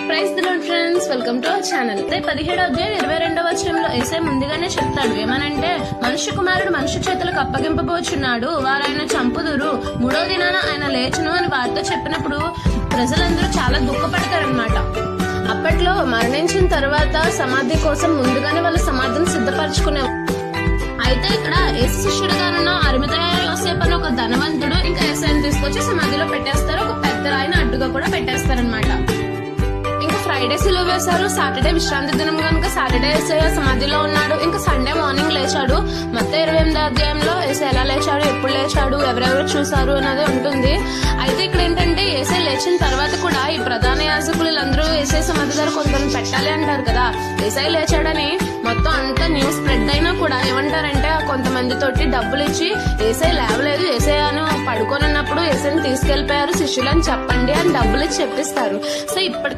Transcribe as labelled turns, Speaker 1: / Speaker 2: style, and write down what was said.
Speaker 1: Praise the lord friends, welcome to our channel. 17వ అధ్యాయం 22వ వచనంలో యేసయ్య ముందుగానే చెప్తాడు. ఏమనంటే, మనుష్య కుమారుడు మనుష్య చేతులకు అప్పగింపబోచున్నాడు, వారు ఆయన చంపుదురు, 3వ దినాన ఆయన లేచును అని వారితో చెప్పినప్పుడు ప్రజలందరూ చాలా దుఃఖపడతారనమాట. అప్పట్లో మరణించిన తర్వాత సమాధి కోసం ముందుగానే వాళ్ళు సమాధిని సిద్ధపరచుకునేవారు. అయితే ఇక్కడ యేసు శిష్యుడుగానున్న అరిమతయ యోసేపు అని ఒక ధనవంతుడు ఇంకా యేసయ్యను తీసుకొచ్చి సమాధిలో పెట్టేస్తారు. ఒక పెద్ద రాయిని అడ్డుగా కూడా పెట్టేస్తారనమాట. ఇంకా ఫ్రైడే సిలువ వేశారు, సాటర్డే విశ్రాంతి దినం కనుక సాటర్డే యేసయ్య సమాధిలో ఉన్నాడు. ఇంకా సండే మార్నింగ్ లేచాడు. మత్తయి 28వ అధ్యాయంలో యేసయ్య ఎలా లేచాడు, ఎప్పుడు లేచాడు, ఎవరెవరు చూసారు అనేది ఉంటుంది. అయితే ఇక్కడ ఏంటంటే యేసయ్య లేచిన తర్వాత కూడా ఈ ప్రధాన యాజకులు అందరూ యేసయ్య సమాధి దగ్గర కొంతమంది పెట్టాలి అంటారు కదా. యేసయ్య లేచాడని మొత్తం అంతా న్యూస్ స్ప్రెడ్ అయినా కూడా ఏమంటారంటే కొంతమంది తోటి డబ్బులు ఇచ్చి యేసయ్య లేవలేదు, యేసయ్యను పడుకొని ఉన్నప్పుడు యేసయ్యని తీసుకెళ్లిపోయారు శిష్యులని చెప్పండి అని డబ్బులు ఇచ్చి చెప్పిస్తారు. సో ఇప్పటికీ